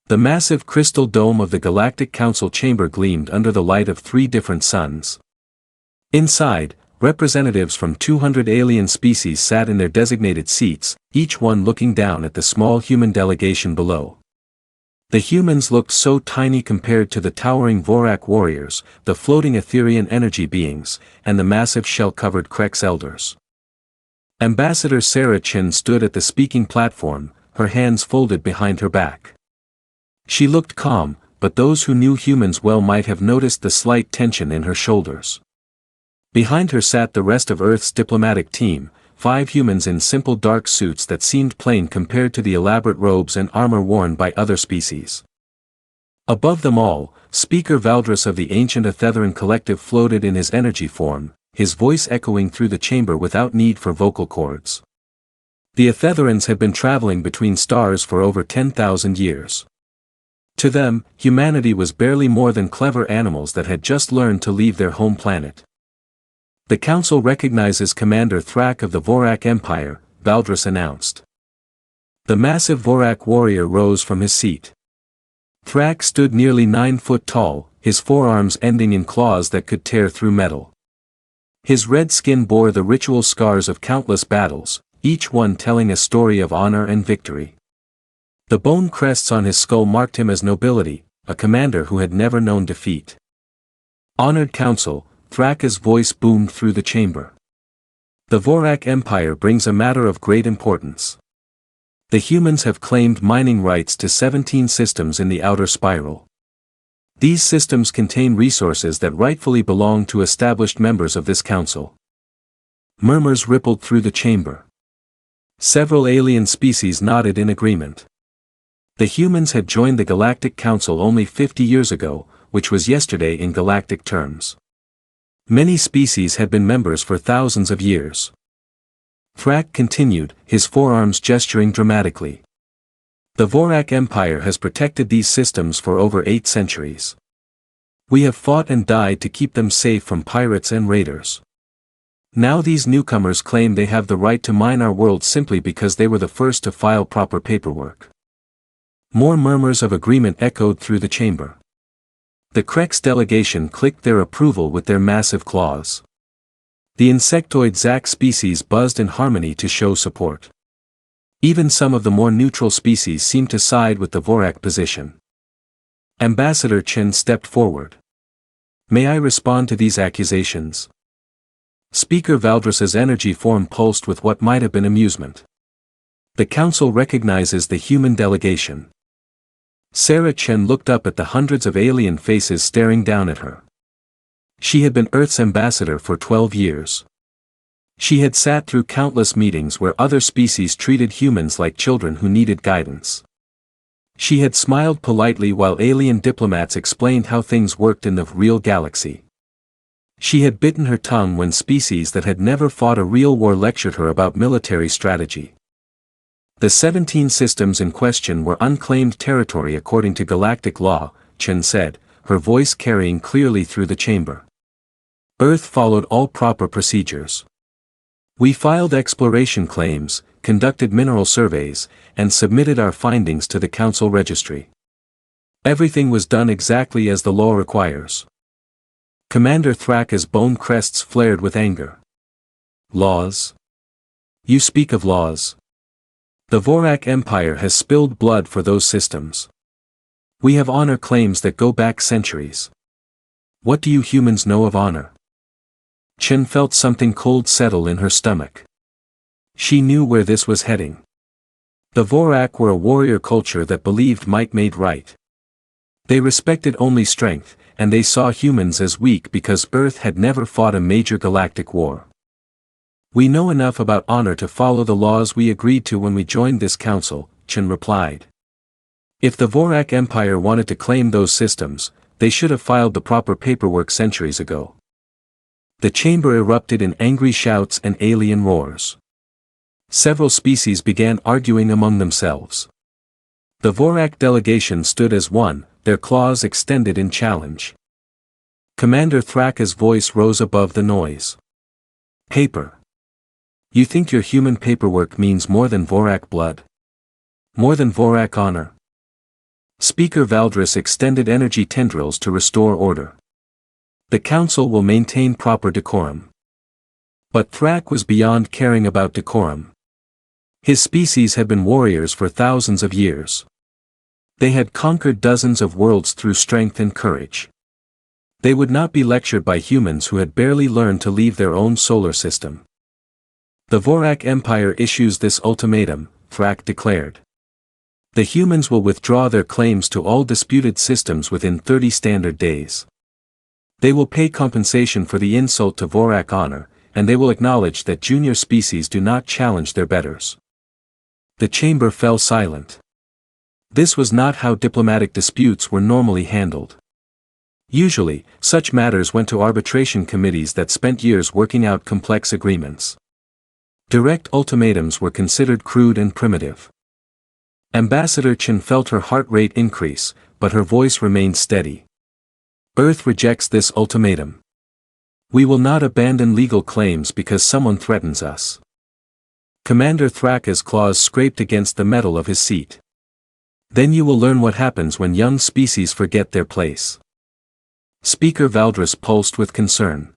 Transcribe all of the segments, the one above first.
The massive crystal dome of the Galactic Council chamber gleamed under the light of 3 different suns. Inside, representatives from 200 alien species sat in their designated seats, each one looking down at the small human delegation below. The humans looked so tiny compared to the towering Vorac warriors, the floating Etherian energy beings, and the massive shell-covered Krex elders. Ambassador Sarah Chen stood at the speaking platform, her hands folded behind her back. She looked calm, but those who knew humans well might have noticed the slight tension in her shoulders. Behind her sat the rest of Earth's diplomatic team, 5 humans in simple dark suits that seemed plain compared to the elaborate robes and armor worn by other species. Above them all, Speaker Valdris of the ancient Athetheran collective floated in his energy form, his voice echoing through the chamber without need for vocal cords. The Athetherans had been traveling between stars for over 10,000 years. To them, humanity was barely more than clever animals that had just learned to leave their home planet. The Council recognizes Commander Thrak of the Vorac Empire, Valdris announced. The massive Vorac warrior rose from his seat. Thrak stood nearly 9 foot tall, his forearms ending in claws that could tear through metal. His red skin bore the ritual scars of countless battles, each one telling a story of honor and victory. The bone crests on his skull marked him as nobility, a commander who had never known defeat. Honored Council, Thraka's voice boomed through the chamber. The Vorac Empire brings a matter of great importance. The humans have claimed mining rights to 17 systems in the outer spiral. These systems contain resources that rightfully belong to established members of this council. Murmurs rippled through the chamber. Several alien species nodded in agreement. The humans had joined the Galactic Council only 50 years ago, which was yesterday in galactic terms. Many species had been members for thousands of years. Thrak continued, his forearms gesturing dramatically. The Vorac Empire has protected these systems for over 8 centuries. We have fought and died to keep them safe from pirates and raiders. Now these newcomers claim they have the right to mine our world simply because they were the first to file proper paperwork. More murmurs of agreement echoed through the chamber. The Krex delegation clicked their approval with their massive claws. The insectoid Zac species buzzed in harmony to show support. Even some of the more neutral species seemed to side with the Vorac position. Ambassador Chen stepped forward. May I respond to these accusations? Speaker Valdris's energy form pulsed with what might have been amusement. The council recognizes the human delegation. Sarah Chen looked up at the hundreds of alien faces staring down at her. She had been Earth's ambassador for 12 years. She had sat through countless meetings where other species treated humans like children who needed guidance. She had smiled politely while alien diplomats explained how things worked in the real galaxy. She had bitten her tongue when species that had never fought a real war lectured her about military strategy. The 17 systems in question were unclaimed territory according to galactic law, Chen said, her voice carrying clearly through the chamber. Earth followed all proper procedures. We filed exploration claims, conducted mineral surveys, and submitted our findings to the Council Registry. Everything was done exactly as the law requires. Commander Thraka's bone crests flared with anger. Laws? You speak of laws. The Vorac Empire has spilled blood for those systems. We have honor claims that go back centuries. What do you humans know of honor? Chen felt something cold settle in her stomach. She knew where this was heading. The Vorac were a warrior culture that believed might made right. They respected only strength, and they saw humans as weak because Earth had never fought a major galactic war. We know enough about honor to follow the laws we agreed to when we joined this council, Chen replied. If the Vorac Empire wanted to claim those systems, they should have filed the proper paperwork centuries ago. The chamber erupted in angry shouts and alien roars. Several species began arguing among themselves. The Vorac delegation stood as one, their claws extended in challenge. Commander Thraka's voice rose above the noise. Paper. You think your human paperwork means more than Vorac blood? More than Vorac honor? Speaker Valdris extended energy tendrils to restore order. The council will maintain proper decorum. But Thrak was beyond caring about decorum. His species had been warriors for thousands of years. They had conquered dozens of worlds through strength and courage. They would not be lectured by humans who had barely learned to leave their own solar system. The Vorac Empire issues this ultimatum, Thrak declared. The humans will withdraw their claims to all disputed systems within 30 standard days. They will pay compensation for the insult to Vorac honor, and they will acknowledge that junior species do not challenge their betters. The chamber fell silent. This was not how diplomatic disputes were normally handled. Usually, such matters went to arbitration committees that spent years working out complex agreements. Direct ultimatums were considered crude and primitive. Ambassador Chen felt her heart rate increase, but her voice remained steady. Earth rejects this ultimatum. We will not abandon legal claims because someone threatens us. Commander Thraka's claws scraped against the metal of his seat. Then you will learn what happens when young species forget their place. Speaker Valdris pulsed with concern.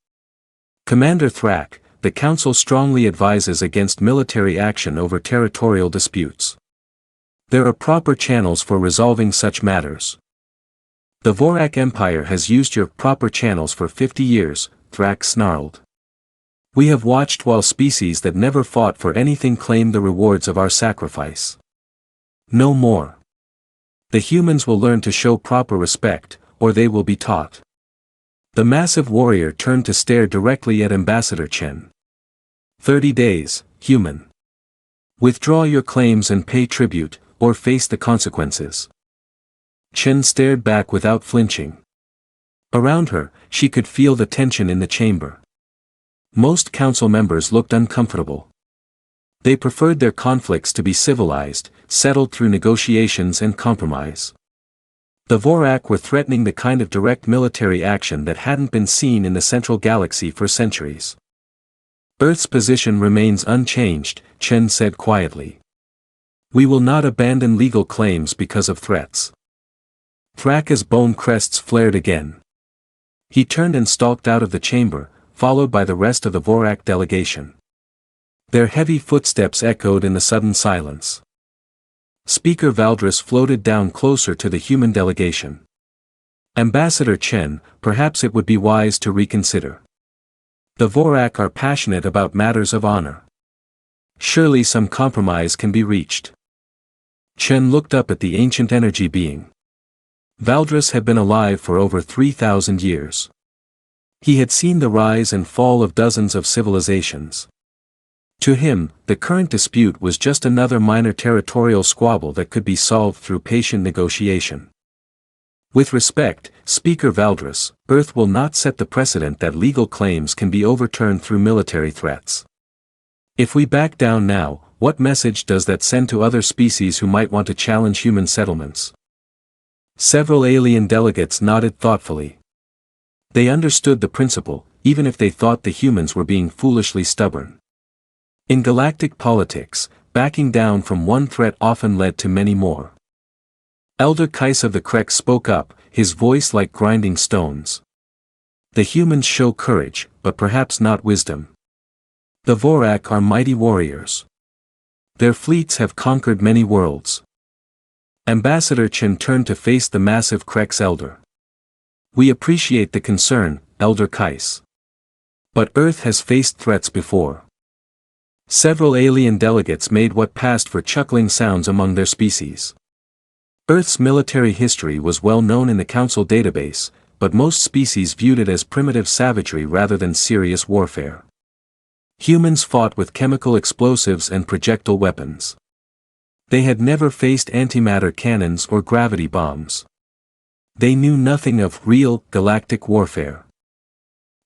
Commander Thrak, the Council strongly advises against military action over territorial disputes. There are proper channels for resolving such matters. The Vorac Empire has used your proper channels for 50 years, Thrak snarled. We have watched while species that never fought for anything claim the rewards of our sacrifice. No more. The humans will learn to show proper respect, or they will be taught. The massive warrior turned to stare directly at Ambassador Chen. 30 days, human. Withdraw your claims and pay tribute, or face the consequences. Chen stared back without flinching. Around her, she could feel the tension in the chamber. Most council members looked uncomfortable. They preferred their conflicts to be civilized, settled through negotiations and compromise. The Vorac were threatening the kind of direct military action that hadn't been seen in the central galaxy for centuries. Earth's position remains unchanged, Chen said quietly. We will not abandon legal claims because of threats. Thraka's bone crests flared again. He turned and stalked out of the chamber, followed by the rest of the Vorac delegation. Their heavy footsteps echoed in the sudden silence. Speaker Valdris floated down closer to the human delegation. Ambassador Chen, perhaps it would be wise to reconsider. The Vorac are passionate about matters of honor. Surely some compromise can be reached. Chen looked up at the ancient energy being. Valdris had been alive for over 3,000 years. He had seen the rise and fall of dozens of civilizations. To him, the current dispute was just another minor territorial squabble that could be solved through patient negotiation. With respect, Speaker Valdris, Earth will not set the precedent that legal claims can be overturned through military threats. If we back down now, what message does that send to other species who might want to challenge human settlements? Several alien delegates nodded thoughtfully. They understood the principle, even if they thought the humans were being foolishly stubborn. In galactic politics, backing down from one threat often led to many more. Elder Kais of the Krek spoke up, his voice like grinding stones. The humans show courage, but perhaps not wisdom. The Vorac are mighty warriors. Their fleets have conquered many worlds. Ambassador Chen turned to face the massive Krek's elder. We appreciate the concern, Elder Kais. But Earth has faced threats before. Several alien delegates made what passed for chuckling sounds among their species. Earth's military history was well known in the Council database, but most species viewed it as primitive savagery rather than serious warfare. Humans fought with chemical explosives and projectile weapons. They had never faced antimatter cannons or gravity bombs. They knew nothing of real, galactic warfare.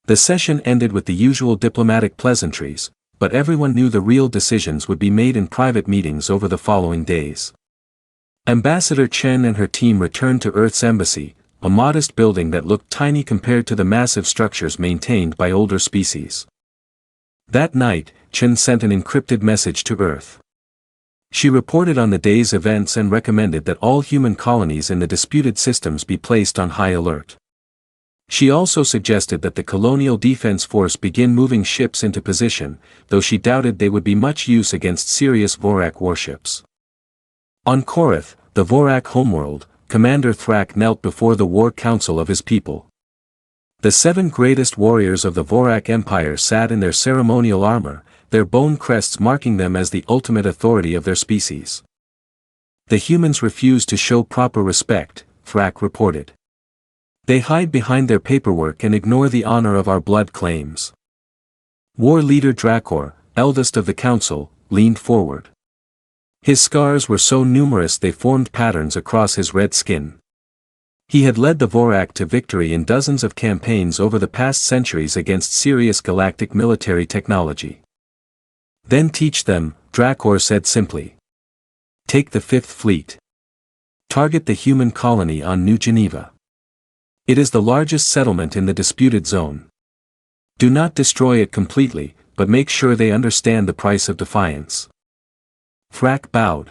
The session ended with the usual diplomatic pleasantries, but everyone knew the real decisions would be made in private meetings over the following days. Ambassador Chen and her team returned to Earth's embassy, a modest building that looked tiny compared to the massive structures maintained by older species. That night, Chen sent an encrypted message to Earth. She reported on the day's events and recommended that all human colonies in the disputed systems be placed on high alert. She also suggested that the Colonial Defense Force begin moving ships into position, though she doubted they would be much use against serious Vorac warships. On Korath, the Vorac homeworld, Commander Thrak knelt before the war council of his people. The 7 greatest warriors of the Vorac Empire sat in their ceremonial armor, their bone crests marking them as the ultimate authority of their species. The humans refuse to show proper respect, Thrak reported. They hide behind their paperwork and ignore the honor of our blood claims. War leader Drakor, eldest of the council, leaned forward. His scars were so numerous they formed patterns across his red skin. He had led the Vorac to victory in dozens of campaigns over the past centuries against serious galactic military technology. Then teach them, Drakor said simply. Take the 5th Fleet. Target the human colony on New Geneva. It is the largest settlement in the disputed zone. Do not destroy it completely, but make sure they understand the price of defiance. Thrak bowed.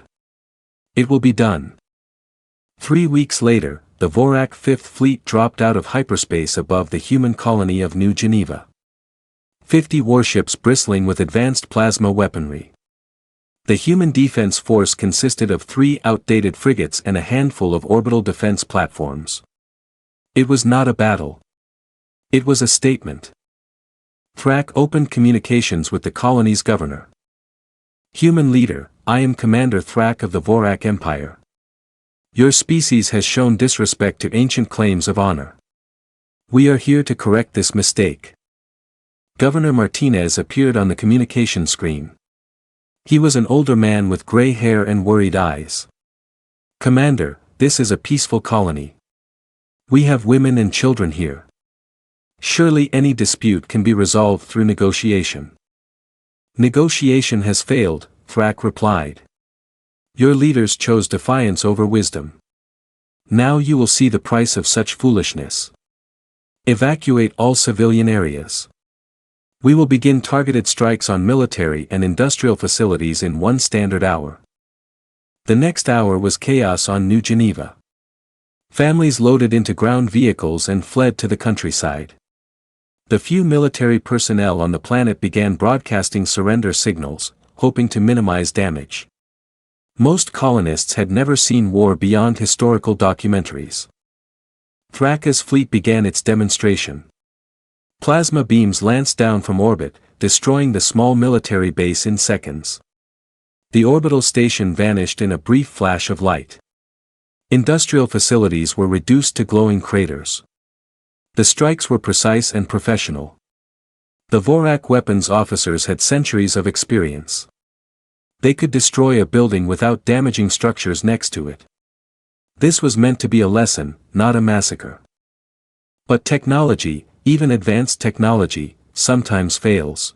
It will be done. 3 weeks later, the Vorac 5th Fleet dropped out of hyperspace above the human colony of New Geneva. 50 warships bristling with advanced plasma weaponry. The human defense force consisted of 3 outdated frigates and a handful of orbital defense platforms. It was not a battle. It was a statement. Thrak opened communications with the colony's governor. Human leader, I am Commander Thrak of the Vorac Empire. Your species has shown disrespect to ancient claims of honor. We are here to correct this mistake. Governor Martinez appeared on the communication screen. He was an older man with gray hair and worried eyes. Commander, this is a peaceful colony. We have women and children here. Surely any dispute can be resolved through negotiation. Negotiation has failed, Thrak replied. Your leaders chose defiance over wisdom. Now you will see the price of such foolishness. Evacuate all civilian areas. We will begin targeted strikes on military and industrial facilities in 1 standard hour. The next hour was chaos on New Geneva. Families loaded into ground vehicles and fled to the countryside. The few military personnel on the planet began broadcasting surrender signals, hoping to minimize damage. Most colonists had never seen war beyond historical documentaries. Thraka's fleet began its demonstration. Plasma beams lanced down from orbit, destroying the small military base in seconds. The orbital station vanished in a brief flash of light. Industrial facilities were reduced to glowing craters. The strikes were precise and professional. The Vorac weapons officers had centuries of experience. They could destroy a building without damaging structures next to it. This was meant to be a lesson, not a massacre. But technology, even advanced technology, sometimes fails.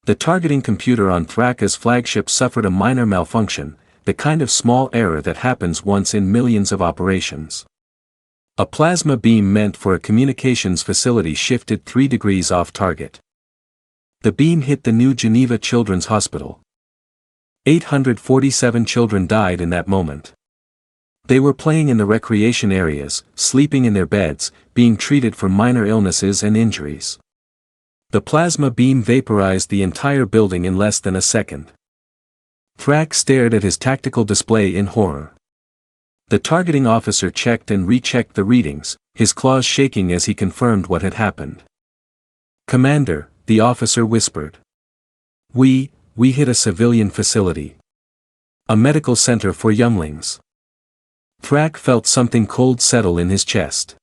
The targeting computer on Thraka's flagship suffered a minor malfunction, the kind of small error that happens once in millions of operations. A plasma beam meant for a communications facility shifted 3 degrees off target. The beam hit the New Geneva Children's Hospital. 847 children died in that moment. They were playing in the recreation areas, sleeping in their beds, being treated for minor illnesses and injuries. The plasma beam vaporized the entire building in less than a second. Thrak stared at his tactical display in horror. The targeting officer checked and rechecked the readings, his claws shaking as he confirmed what had happened. Commander, the officer whispered. We hit a civilian facility. A medical center for younglings. Thrak felt something cold settle in his chest.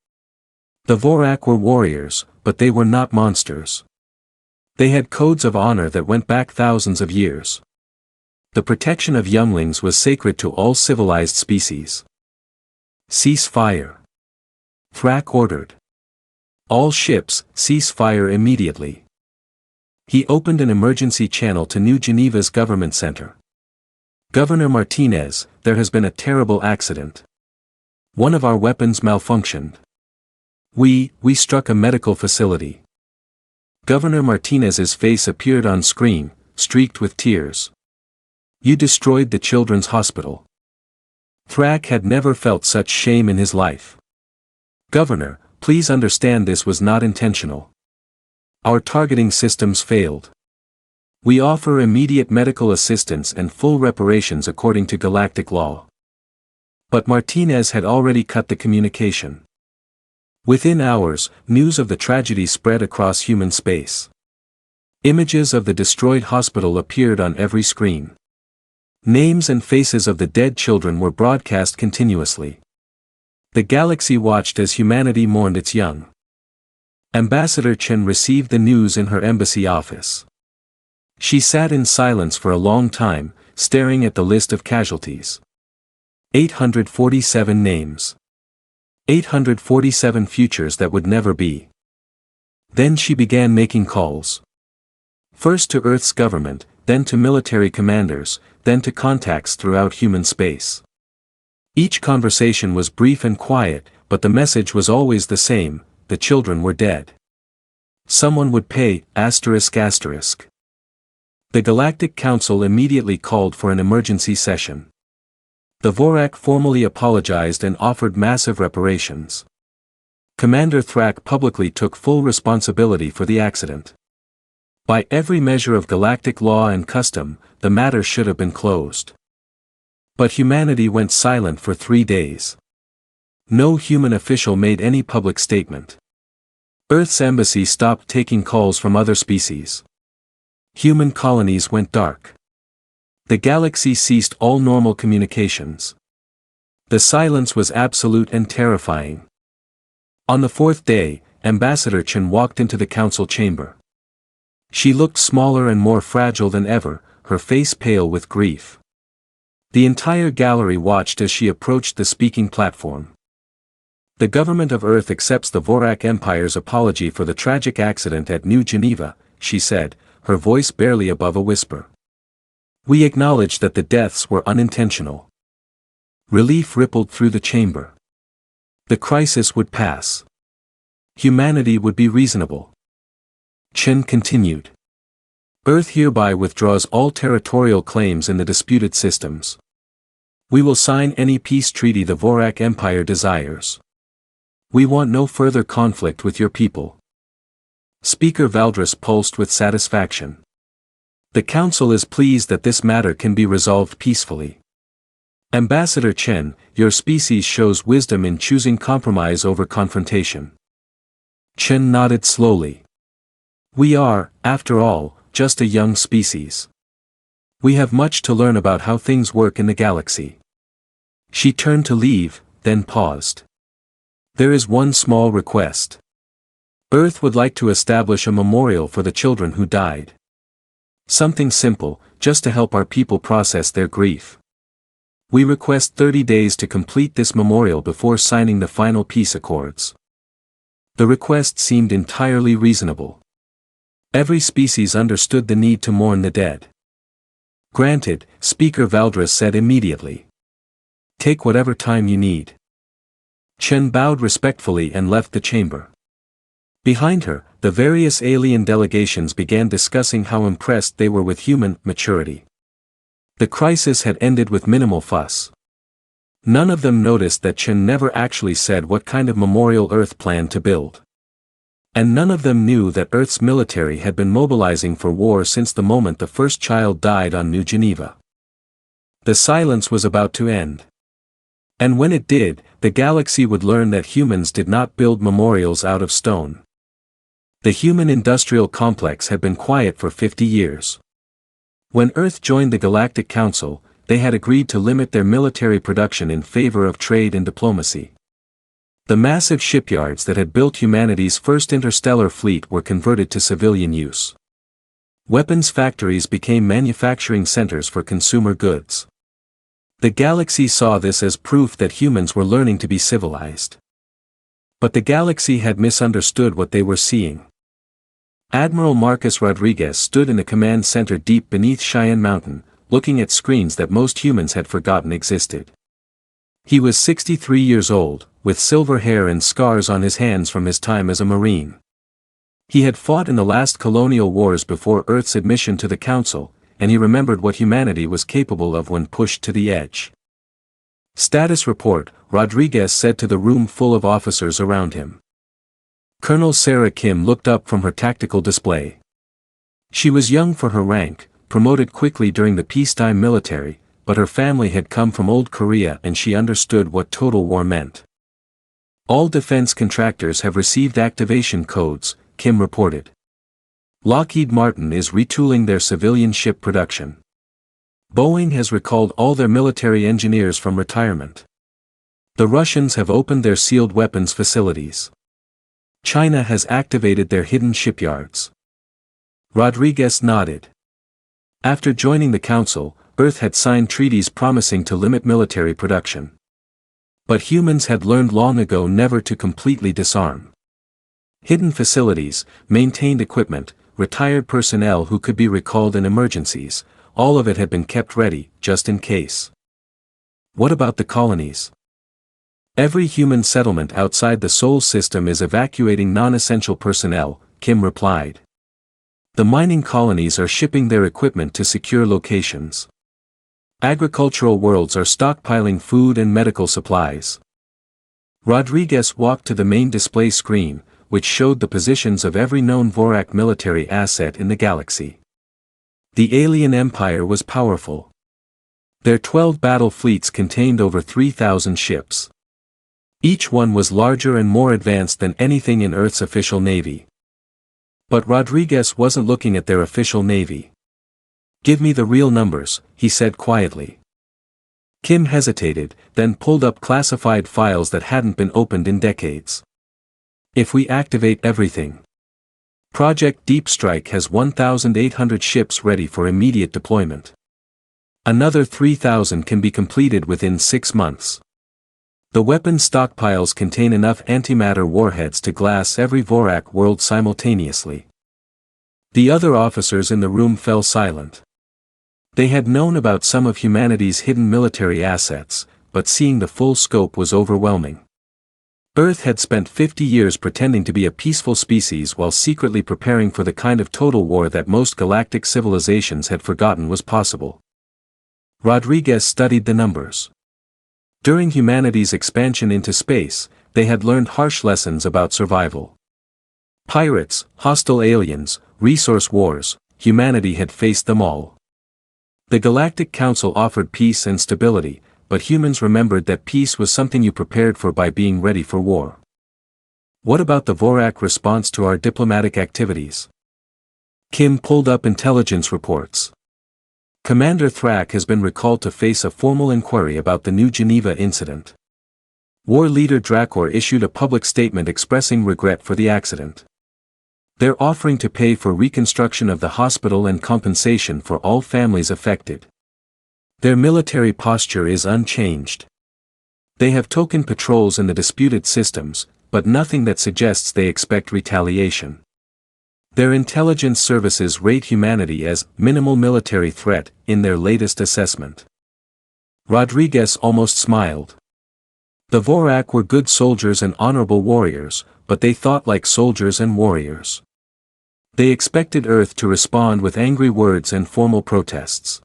The Vorac were warriors, but they were not monsters. They had codes of honor that went back thousands of years. The protection of younglings was sacred to all civilized species. Cease fire. Thrak ordered. All ships, cease fire immediately. He opened an emergency channel to New Geneva's government center. Governor Martinez, there has been a terrible accident. One of our weapons malfunctioned. We struck a medical facility. Governor Martinez's face appeared on screen, streaked with tears. You destroyed the children's hospital. Thrak had never felt such shame in his life. Governor, please understand this was not intentional. Our targeting systems failed. We offer immediate medical assistance and full reparations according to galactic law. But Martinez had already cut the communication. Within hours, news of the tragedy spread across human space. Images of the destroyed hospital appeared on every screen. Names and faces of the dead children were broadcast continuously. The galaxy watched as humanity mourned its young. Ambassador Chen received the news in her embassy office. She sat in silence for a long time, staring at the list of casualties. 847 names. 847 futures that would never be. Then she began making calls. First to Earth's government, then to military commanders, then to contacts throughout human space. Each conversation was brief and quiet, but the message was always the same: the children were dead. Someone would pay, ***. The Galactic Council immediately called for an emergency session. The Vorac formally apologized and offered massive reparations. Commander Thrak publicly took full responsibility for the accident. By every measure of galactic law and custom, the matter should have been closed. But humanity went silent for 3 days. No human official made any public statement. Earth's embassy stopped taking calls from other species. Human colonies went dark. The galaxy ceased all normal communications. The silence was absolute and terrifying. On the 4th day, Ambassador Chen walked into the council chamber. She looked smaller and more fragile than ever, her face pale with grief. The entire gallery watched as she approached the speaking platform. The government of Earth accepts the Vorac Empire's apology for the tragic accident at New Geneva, she said, her voice barely above a whisper. We acknowledge that the deaths were unintentional. Relief rippled through the chamber. The crisis would pass. Humanity would be reasonable. Chen continued. Earth hereby withdraws all territorial claims in the disputed systems. We will sign any peace treaty the Vorac Empire desires. We want no further conflict with your people. Speaker Valdris pulsed with satisfaction. The Council is pleased that this matter can be resolved peacefully. Ambassador Chen, your species shows wisdom in choosing compromise over confrontation. Chen nodded slowly. We are, after all, just a young species. We have much to learn about how things work in the galaxy. She turned to leave, then paused. There is one small request. Earth would like to establish a memorial for the children who died. Something simple, just to help our people process their grief. We request 30 days to complete this memorial before signing the final peace accords. The request seemed entirely reasonable. Every species understood the need to mourn the dead. Granted, Speaker Valdris said immediately. Take whatever time you need. Chen bowed respectfully and left the chamber. Behind her, the various alien delegations began discussing how impressed they were with human maturity. The crisis had ended with minimal fuss. None of them noticed that Chen never actually said what kind of memorial Earth planned to build. And none of them knew that Earth's military had been mobilizing for war since the moment the first child died on New Geneva. The silence was about to end. And when it did, the galaxy would learn that humans did not build memorials out of stone. The human industrial complex had been quiet for 50 years. When Earth joined the Galactic Council, they had agreed to limit their military production in favor of trade and diplomacy. The massive shipyards that had built humanity's first interstellar fleet were converted to civilian use. Weapons factories became manufacturing centers for consumer goods. The galaxy saw this as proof that humans were learning to be civilized. But the galaxy had misunderstood what they were seeing. Admiral Marcus Rodriguez stood in a command center deep beneath Cheyenne Mountain, looking at screens that most humans had forgotten existed. He was 63 years old, with silver hair and scars on his hands from his time as a Marine. He had fought in the last colonial wars before Earth's admission to the Council, and he remembered what humanity was capable of when pushed to the edge. "Status report," Rodriguez said to the room full of officers around him. Colonel Sarah Kim looked up from her tactical display. She was young for her rank, promoted quickly during the peacetime military, but her family had come from old Korea and she understood what total war meant. "All defense contractors have received activation codes," Kim reported. "Lockheed Martin is retooling their civilian ship production. Boeing has recalled all their military engineers from retirement. The Russians have opened their sealed weapons facilities. China has activated their hidden shipyards." Rodriguez nodded. After joining the council, Earth had signed treaties promising to limit military production. But humans had learned long ago never to completely disarm. Hidden facilities, maintained equipment, retired personnel who could be recalled in emergencies, all of it had been kept ready, just in case. What about the colonies? "Every human settlement outside the Sol system is evacuating non-essential personnel," Kim replied. "The mining colonies are shipping their equipment to secure locations. Agricultural worlds are stockpiling food and medical supplies." Rodriguez walked to the main display screen, which showed the positions of every known Vorac military asset in the galaxy. The alien empire was powerful. Their 12 battle fleets contained over 3,000 ships. Each one was larger and more advanced than anything in Earth's official navy. But Rodriguez wasn't looking at their official navy. "Give me the real numbers," he said quietly. Kim hesitated, then pulled up classified files that hadn't been opened in decades. "If we activate everything. Project Deep Strike has 1,800 ships ready for immediate deployment. Another 3,000 can be completed within 6 months. The weapon stockpiles contain enough antimatter warheads to glass every Vorac world simultaneously." The other officers in the room fell silent. They had known about some of humanity's hidden military assets, but seeing the full scope was overwhelming. Earth had spent 50 years pretending to be a peaceful species while secretly preparing for the kind of total war that most galactic civilizations had forgotten was possible. Rodriguez studied the numbers. During humanity's expansion into space, they had learned harsh lessons about survival. Pirates, hostile aliens, resource wars, humanity had faced them all. The Galactic Council offered peace and stability, but humans remembered that peace was something you prepared for by being ready for war. "What about the Vorac response to our diplomatic activities?" Kim pulled up intelligence reports. "Commander Thrak has been recalled to face a formal inquiry about the New Geneva incident. War leader Drakor issued a public statement expressing regret for the accident. They're offering to pay for reconstruction of the hospital and compensation for all families affected. Their military posture is unchanged. They have token patrols in the disputed systems, but nothing that suggests they expect retaliation. Their intelligence services rate humanity as minimal military threat in their latest assessment." Rodriguez almost smiled. The Vorac were good soldiers and honorable warriors, but they thought like soldiers and warriors. They expected Earth to respond with angry words and formal protests.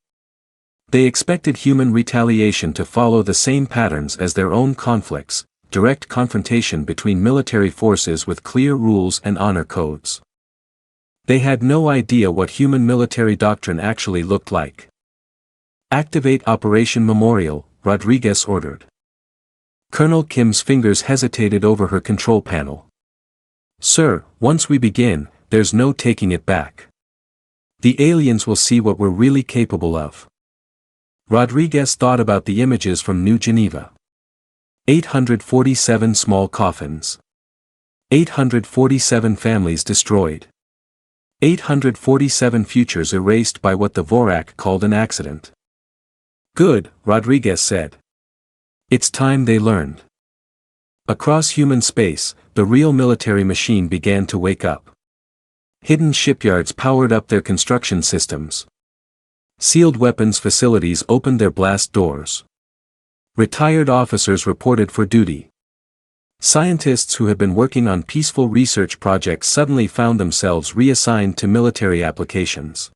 They expected human retaliation to follow the same patterns as their own conflicts, direct confrontation between military forces with clear rules and honor codes. They had no idea what human military doctrine actually looked like. "Activate Operation Memorial," Rodriguez ordered. Colonel Kim's fingers hesitated over her control panel. "Sir, once we begin, there's no taking it back. The aliens will see what we're really capable of." Rodriguez thought about the images from New Geneva. 847 small coffins. 847 families destroyed. 847 futures erased by what the Vorac called an accident. "Good," Rodriguez said. "It's time they learned." Across human space, the real military machine began to wake up. Hidden shipyards powered up their construction systems. Sealed weapons facilities opened their blast doors. Retired officers reported for duty. Scientists who had been working on peaceful research projects suddenly found themselves reassigned to military applications.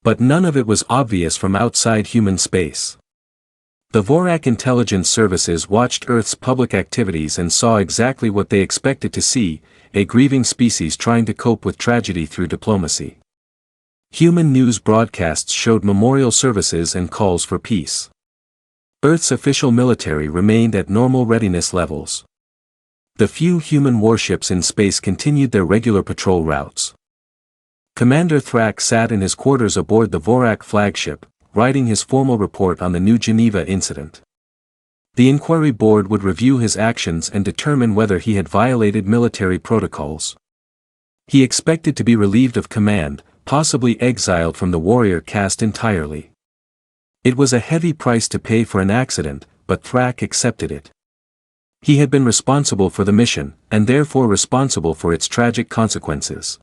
But none of it was obvious from outside human space. The Vorac intelligence services watched Earth's public activities and saw exactly what they expected to see, a grieving species trying to cope with tragedy through diplomacy. Human news broadcasts showed memorial services and calls for peace. Earth's official military remained at normal readiness levels. The few human warships in space continued their regular patrol routes. Commander Thrak sat in his quarters aboard the Vorac flagship, writing his formal report on the New Geneva incident. The inquiry board would review his actions and determine whether he had violated military protocols. He expected to be relieved of command, possibly exiled from the warrior caste entirely. It was a heavy price to pay for an accident, but Thrak accepted it. He had been responsible for the mission, and therefore responsible for its tragic consequences.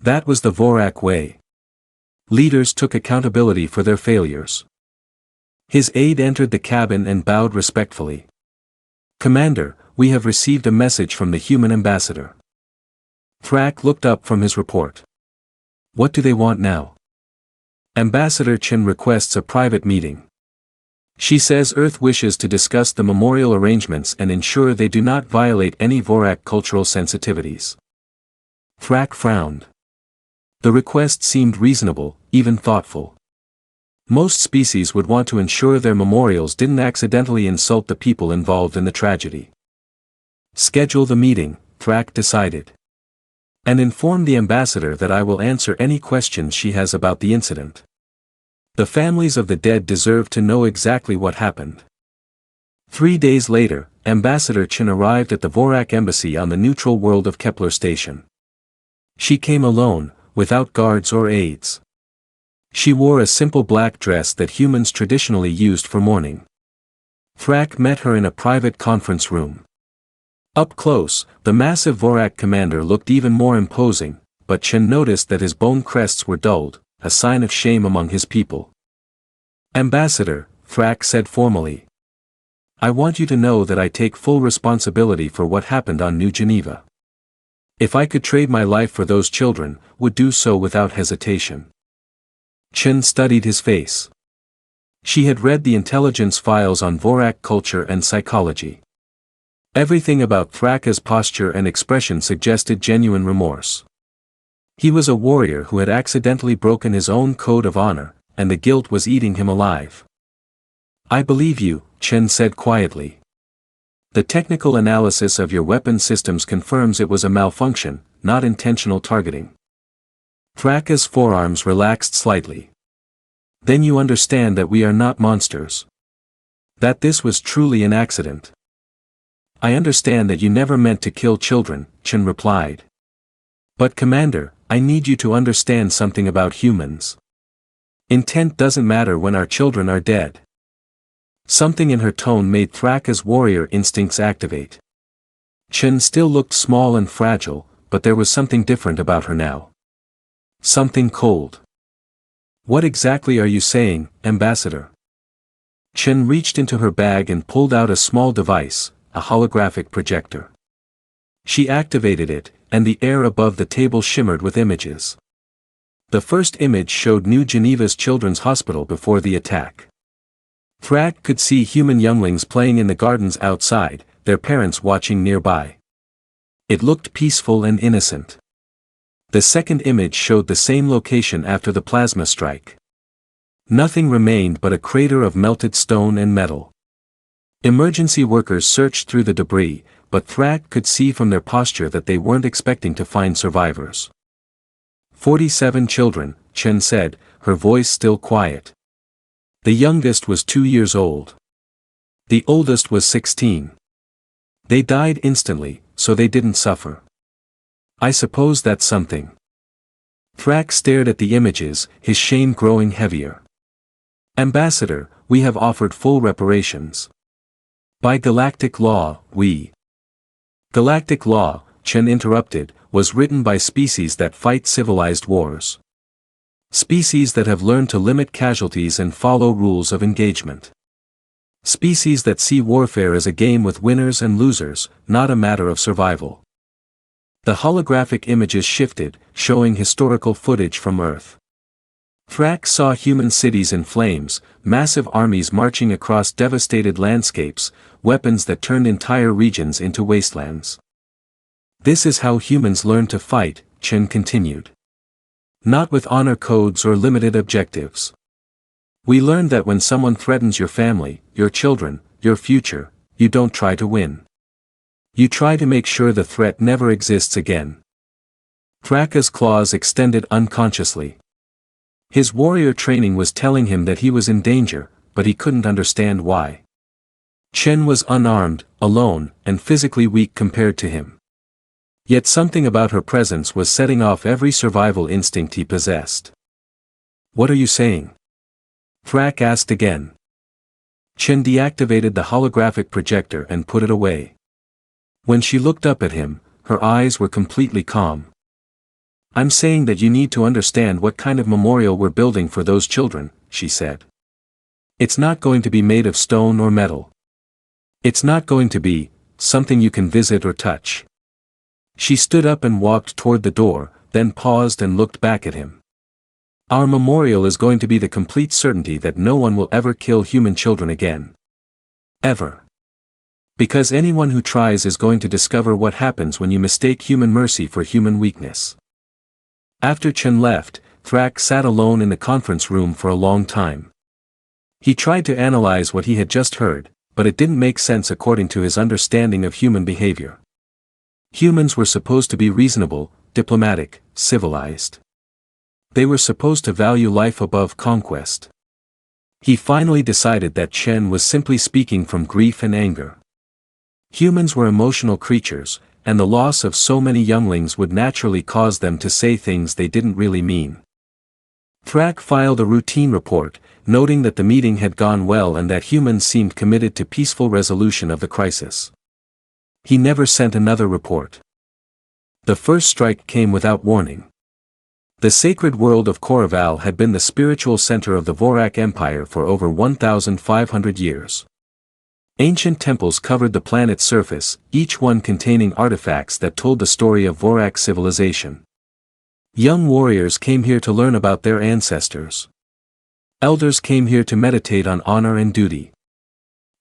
That was the Vorac way. Leaders took accountability for their failures. His aide entered the cabin and bowed respectfully. "Commander, we have received a message from the human ambassador." Thrak looked up from his report. "What do they want now?" "Ambassador Chen requests a private meeting. She says Earth wishes to discuss the memorial arrangements and ensure they do not violate any Vorac cultural sensitivities." Thrak frowned. The request seemed reasonable, even thoughtful. Most species would want to ensure their memorials didn't accidentally insult the people involved in the tragedy. "Schedule the meeting," Thrak decided. "And inform the ambassador that I will answer any questions she has about the incident. The families of the dead deserve to know exactly what happened." 3 days later, Ambassador Chen arrived at the Vorac embassy on the neutral world of Kepler Station. She came alone, without guards or aides. She wore a simple black dress that humans traditionally used for mourning. Thrak met her in a private conference room. Up close, the massive Vorac commander looked even more imposing, but Chen noticed that his bone crests were dulled, a sign of shame among his people. "Ambassador," Thrak said formally. "I want you to know that I take full responsibility for what happened on New Geneva. If I could trade my life for those children, would do so without hesitation." Chen studied his face. She had read the intelligence files on Vorac culture and psychology. Everything about Thraka's posture and expression suggested genuine remorse. He was a warrior who had accidentally broken his own code of honor, and the guilt was eating him alive. "I believe you," Chen said quietly. "The technical analysis of your weapon systems confirms it was a malfunction, not intentional targeting." Thraka's forearms relaxed slightly. "Then you understand that we are not monsters. That this was truly an accident." "I understand that you never meant to kill children," Chen replied. "But Commander, I need you to understand something about humans. Intent doesn't matter when our children are dead." Something in her tone made Thraka's warrior instincts activate. Chen still looked small and fragile, but there was something different about her now. Something cold. "What exactly are you saying, Ambassador?" Chen reached into her bag and pulled out a small device, a holographic projector. She activated it, and the air above the table shimmered with images. The first image showed New Geneva's Children's Hospital before the attack. Thrak could see human younglings playing in the gardens outside, their parents watching nearby. It looked peaceful and innocent. The second image showed the same location after the plasma strike. Nothing remained but a crater of melted stone and metal. Emergency workers searched through the debris, but Thrak could see from their posture that they weren't expecting to find survivors. 47 children, Chen said, her voice still quiet. The youngest was 2 years old. The oldest was 16. They died instantly, so they didn't suffer. I suppose that's something. Thrak stared at the images, his shame growing heavier. Ambassador, we have offered full reparations. By galactic law, we. Galactic law, Chen interrupted, was written by species that fight civilized wars. Species that have learned to limit casualties and follow rules of engagement. Species that see warfare as a game with winners and losers, not a matter of survival. The holographic images shifted, showing historical footage from Earth. Thrak saw human cities in flames, massive armies marching across devastated landscapes, weapons that turned entire regions into wastelands. This is how humans learn to fight, Chen continued. Not with honor codes or limited objectives. We learned that when someone threatens your family, your children, your future, you don't try to win. You try to make sure the threat never exists again. Thraka's claws extended unconsciously. His warrior training was telling him that he was in danger, but he couldn't understand why. Chen was unarmed, alone, and physically weak compared to him. Yet something about her presence was setting off every survival instinct he possessed. "What are you saying?" Thrak asked again. Chen deactivated the holographic projector and put it away. When she looked up at him, her eyes were completely calm. "I'm saying that you need to understand what kind of memorial we're building for those children," she said. "It's not going to be made of stone or metal. It's not going to be something you can visit or touch." She stood up and walked toward the door, then paused and looked back at him. "Our memorial is going to be the complete certainty that no one will ever kill human children again. Ever. Because anyone who tries is going to discover what happens when you mistake human mercy for human weakness." After Chen left, Thrak sat alone in the conference room for a long time. He tried to analyze what he had just heard, but it didn't make sense according to his understanding of human behavior. Humans were supposed to be reasonable, diplomatic, civilized. They were supposed to value life above conquest. He finally decided that Chen was simply speaking from grief and anger. Humans were emotional creatures, and the loss of so many younglings would naturally cause them to say things they didn't really mean. Thrak filed a routine report, noting that the meeting had gone well and that humans seemed committed to peaceful resolution of the crisis. He never sent another report. The first strike came without warning. The sacred world of Coraval had been the spiritual center of the Vorac Empire for over 1,500 years. Ancient temples covered the planet's surface, each one containing artifacts that told the story of Vorac civilization. Young warriors came here to learn about their ancestors. Elders came here to meditate on honor and duty.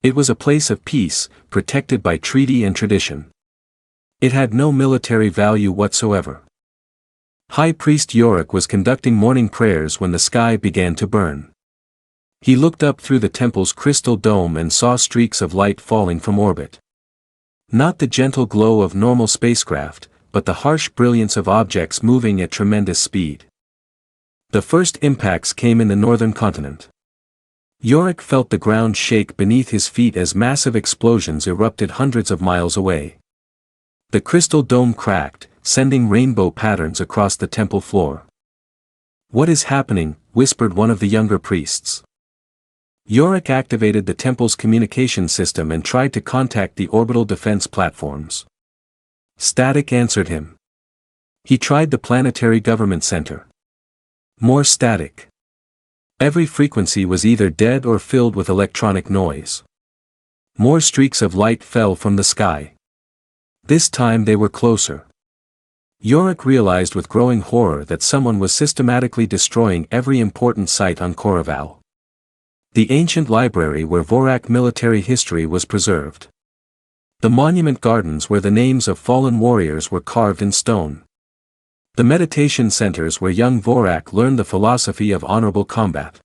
It was a place of peace, protected by treaty and tradition. It had no military value whatsoever. High Priest Yorick was conducting morning prayers when the sky began to burn. He looked up through the temple's crystal dome and saw streaks of light falling from orbit. Not the gentle glow of normal spacecraft, but the harsh brilliance of objects moving at tremendous speed. The first impacts came in the northern continent. Yorick felt the ground shake beneath his feet as massive explosions erupted hundreds of miles away. The crystal dome cracked, sending rainbow patterns across the temple floor. "What is happening?" whispered one of the younger priests. Yorick activated the temple's communication system and tried to contact the orbital defense platforms. Static answered him. He tried the planetary government center. More static. Every frequency was either dead or filled with electronic noise. More streaks of light fell from the sky. This time they were closer. Yorick realized with growing horror that someone was systematically destroying every important site on Coraval. The ancient library where Vorac military history was preserved. The monument gardens where the names of fallen warriors were carved in stone. The meditation centers where young Vorac learned the philosophy of honorable combat.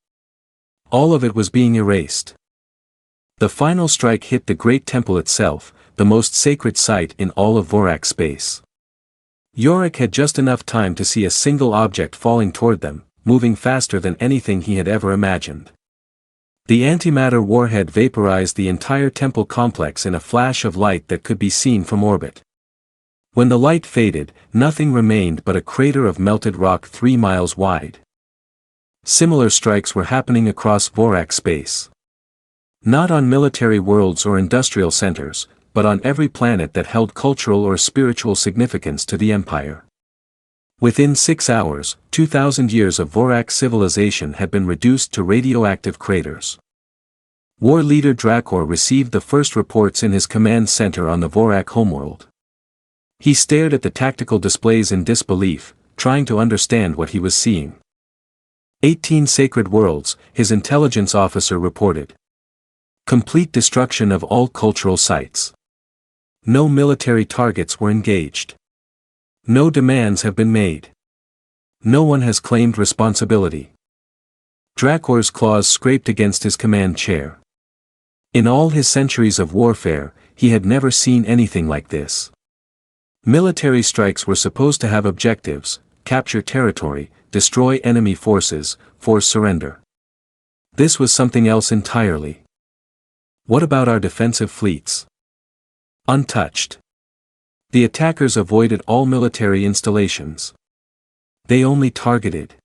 All of it was being erased. The final strike hit the great temple itself, the most sacred site in all of Vorac space. Yorick had just enough time to see a single object falling toward them, moving faster than anything he had ever imagined. The antimatter warhead vaporized the entire temple complex in a flash of light that could be seen from orbit. When the light faded, nothing remained but a crater of melted rock 3 miles wide. Similar strikes were happening across Vorac space. Not on military worlds or industrial centers, but on every planet that held cultural or spiritual significance to the Empire. Within 6 hours, 2,000 years of Vorac civilization had been reduced to radioactive craters. War leader Drakor received the first reports in his command center on the Vorac homeworld. He stared at the tactical displays in disbelief, trying to understand what he was seeing. 18 sacred worlds, his intelligence officer reported. Complete destruction of all cultural sites. No military targets were engaged. No demands have been made. No one has claimed responsibility. Dracor's claws scraped against his command chair. In all his centuries of warfare, he had never seen anything like this. Military strikes were supposed to have objectives: capture territory, destroy enemy forces, force surrender. This was something else entirely. What about our defensive fleets? Untouched. The attackers avoided all military installations. They only targeted.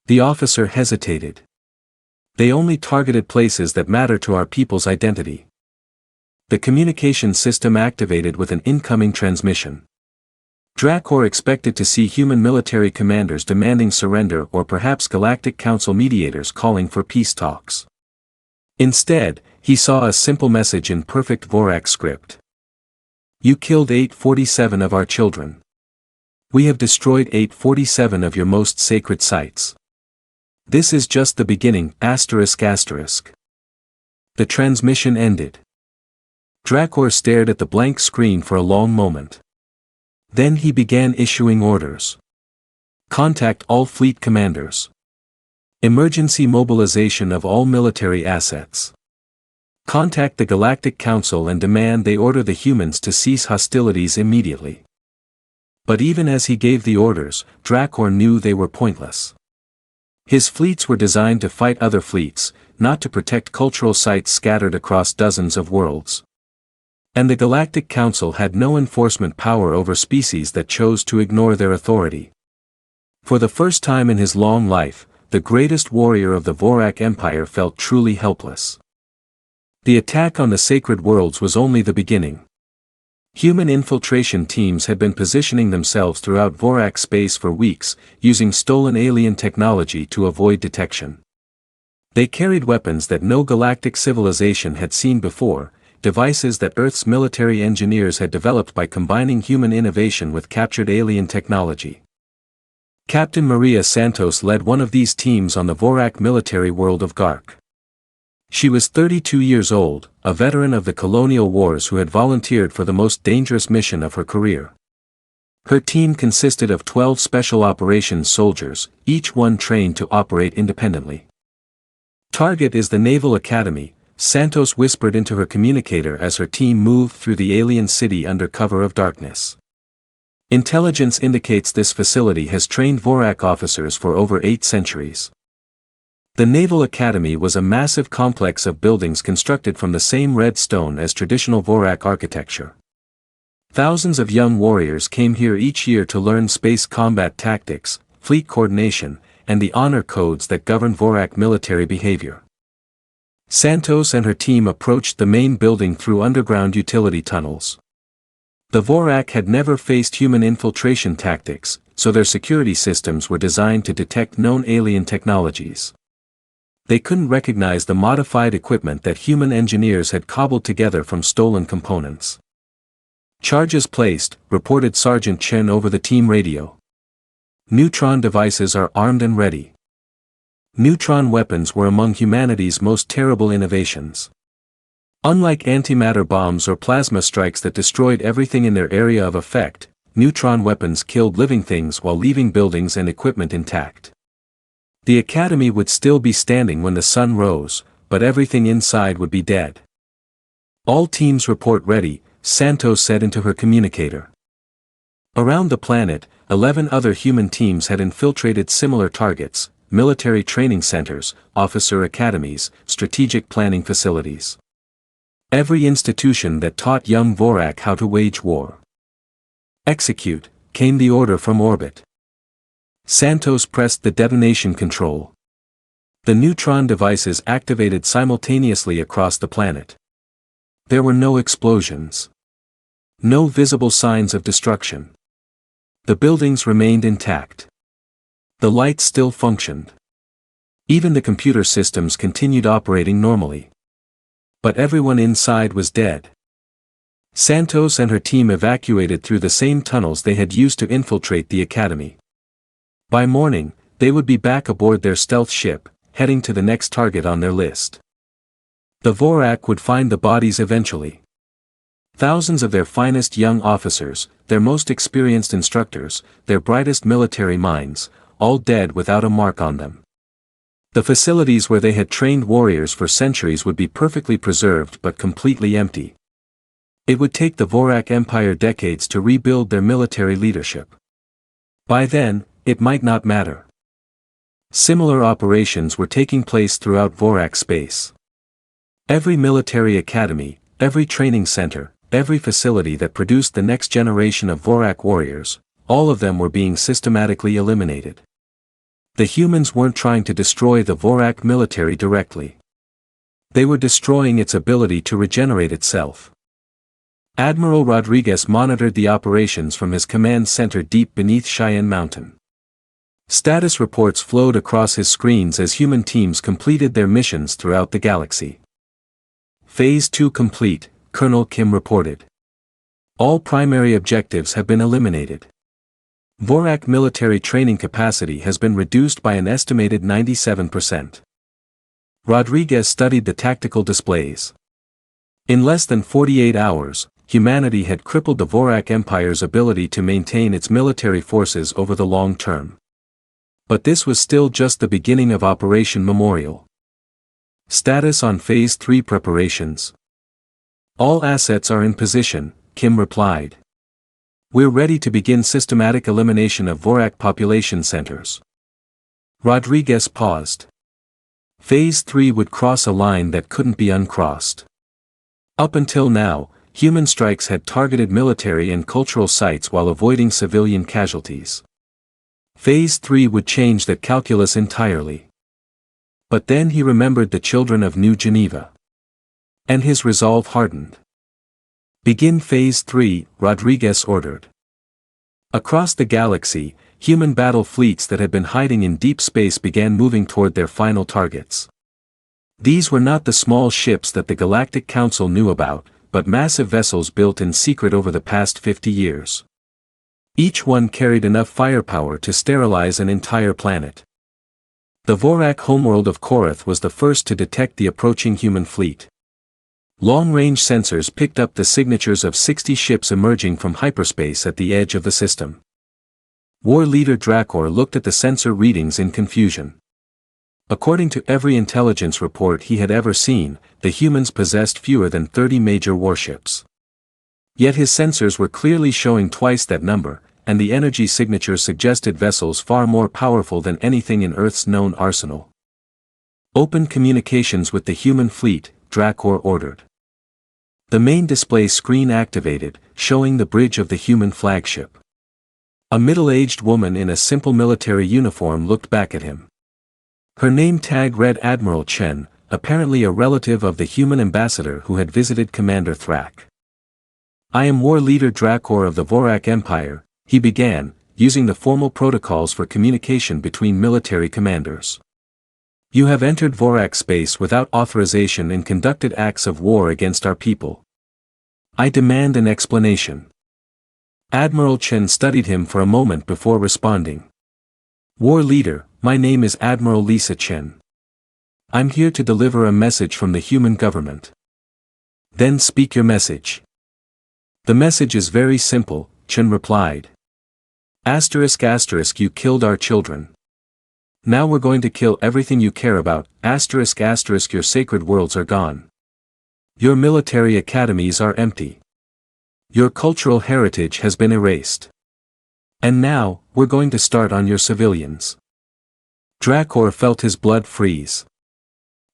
The officer hesitated. They only targeted places that matter to our people's identity. The communication system activated with an incoming transmission. Dracor expected to see human military commanders demanding surrender or perhaps Galactic Council mediators calling for peace talks. Instead, he saw a simple message in perfect Vorac script. You killed 847 of our children. We have destroyed 847 of your most sacred sites. This is just the beginning, ****. The transmission ended. Dracor stared at the blank screen for a long moment. Then he began issuing orders. Contact all fleet commanders. Emergency mobilization of all military assets. Contact the Galactic Council and demand they order the humans to cease hostilities immediately. But even as he gave the orders, Dracor knew they were pointless. His fleets were designed to fight other fleets, not to protect cultural sites scattered across dozens of worlds. And the Galactic Council had no enforcement power over species that chose to ignore their authority. For the first time in his long life, the greatest warrior of the Vorac Empire felt truly helpless. The attack on the sacred worlds was only the beginning. Human infiltration teams had been positioning themselves throughout Vorac space for weeks, using stolen alien technology to avoid detection. They carried weapons that no galactic civilization had seen before, devices that Earth's military engineers had developed by combining human innovation with captured alien technology. Captain Maria Santos led one of these teams on the Vorac military world of Gark. She was 32 years old, a veteran of the colonial wars who had volunteered for the most dangerous mission of her career. Her team consisted of 12 special operations soldiers, each one trained to operate independently. Target is the Naval Academy, Santos whispered into her communicator as her team moved through the alien city under cover of darkness. Intelligence indicates this facility has trained Vorac officers for over 8 centuries. The Naval Academy was a massive complex of buildings constructed from the same red stone as traditional Vorac architecture. Thousands of young warriors came here each year to learn space combat tactics, fleet coordination, and the honor codes that govern Vorac military behavior. Santos and her team approached the main building through underground utility tunnels. The Vorac had never faced human infiltration tactics, so their security systems were designed to detect known alien technologies. They couldn't recognize the modified equipment that human engineers had cobbled together from stolen components. Charges placed, reported Sergeant Chen over the team radio. Neutron devices are armed and ready. Neutron weapons were among humanity's most terrible innovations. Unlike antimatter bombs or plasma strikes that destroyed everything in their area of effect, neutron weapons killed living things while leaving buildings and equipment intact. The academy would still be standing when the sun rose, but everything inside would be dead. All teams report ready, Santos said into her communicator. Around the planet, 11 other human teams had infiltrated similar targets: military training centers, officer academies, strategic planning facilities. Every institution that taught young Vorac how to wage war. Execute, came the order from orbit. Santos pressed the detonation control. The neutron devices activated simultaneously across the planet. There were no explosions. No visible signs of destruction. The buildings remained intact. The lights still functioned. Even the computer systems continued operating normally. But everyone inside was dead. Santos and her team evacuated through the same tunnels they had used to infiltrate the academy. By morning, they would be back aboard their stealth ship, heading to the next target on their list. The Vorac would find the bodies eventually. Thousands of their finest young officers, their most experienced instructors, their brightest military minds, all dead without a mark on them. The facilities where they had trained warriors for centuries would be perfectly preserved but completely empty. It would take the Vorac Empire decades to rebuild their military leadership. By then, it might not matter. Similar operations were taking place throughout Vorac space. Every military academy, every training center, every facility that produced the next generation of Vorac warriors, all of them were being systematically eliminated. The humans weren't trying to destroy the Vorac military directly. They were destroying its ability to regenerate itself. Admiral Rodriguez monitored the operations from his command center deep beneath Cheyenne Mountain. Status reports flowed across his screens as human teams completed their missions throughout the galaxy. Phase 2 complete, Colonel Kim reported. All primary objectives have been eliminated. Vorac military training capacity has been reduced by an estimated 97%. Rodriguez studied the tactical displays. In less than 48 hours, humanity had crippled the Vorac Empire's ability to maintain its military forces over the long term. But this was still just the beginning of Operation Memorial. Status on Phase 3 preparations. All assets are in position, Kim replied. We're ready to begin systematic elimination of Vorac population centers. Rodriguez paused. Phase 3 would cross a line that couldn't be uncrossed. Up until now, human strikes had targeted military and cultural sites while avoiding civilian casualties. Phase 3 would change that calculus entirely. But then he remembered the children of New Geneva. And his resolve hardened. Begin Phase 3, Rodriguez ordered. Across the galaxy, human battle fleets that had been hiding in deep space began moving toward their final targets. These were not the small ships that the Galactic Council knew about, but massive vessels built in secret over the past 50 years. Each one carried enough firepower to sterilize an entire planet. The Vorac homeworld of Korath was the first to detect the approaching human fleet. Long-range sensors picked up the signatures of 60 ships emerging from hyperspace at the edge of the system. War leader Drakor looked at the sensor readings in confusion. According to every intelligence report he had ever seen, the humans possessed fewer than 30 major warships. Yet his sensors were clearly showing twice that number, and the energy signatures suggested vessels far more powerful than anything in Earth's known arsenal. Open communications with the human fleet, Drakor ordered. The main display screen activated, showing the bridge of the human flagship. A middle-aged woman in a simple military uniform looked back at him. Her name tag read Admiral Chen, apparently a relative of the human ambassador who had visited Commander Thrak. I am War Leader Drakor of the Vorac Empire, he began, using the formal protocols for communication between military commanders. You have entered Vorac space without authorization and conducted acts of war against our people. I demand an explanation. Admiral Chen studied him for a moment before responding. War Leader, my name is Admiral Lisa Chen. I'm here to deliver a message from the human government. Then speak your message. The message is very simple, Chen replied. Asterisk asterisk you killed our children. Now we're going to kill everything you care about, asterisk asterisk your sacred worlds are gone. Your military academies are empty. Your cultural heritage has been erased. And now, we're going to start on your civilians. Drakor felt his blood freeze.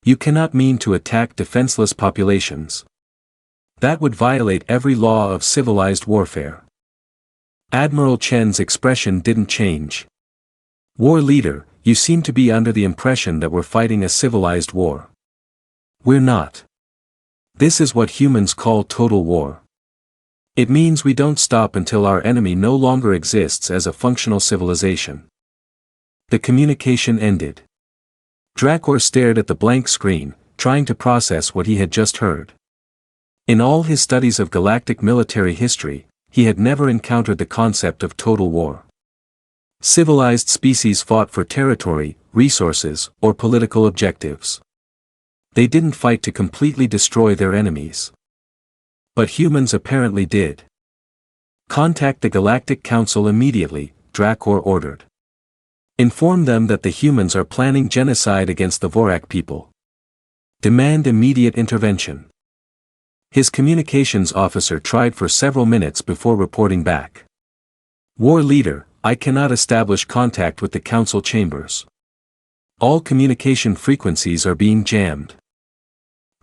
You cannot mean to attack defenseless populations. That would violate every law of civilized warfare. Admiral Chen's expression didn't change. War Leader, you seem to be under the impression that we're fighting a civilized war. We're not. This is what humans call total war. It means we don't stop until our enemy no longer exists as a functional civilization. The communication ended. Drakor stared at the blank screen, trying to process what he had just heard. In all his studies of galactic military history, he had never encountered the concept of total war. Civilized species fought for territory, resources, or political objectives. They didn't fight to completely destroy their enemies. But humans apparently did. Contact the Galactic Council immediately, Dracor ordered. Inform them that the humans are planning genocide against the Vorac people. Demand immediate intervention. His communications officer tried for several minutes before reporting back. War leader, I cannot establish contact with the council chambers. All communication frequencies are being jammed.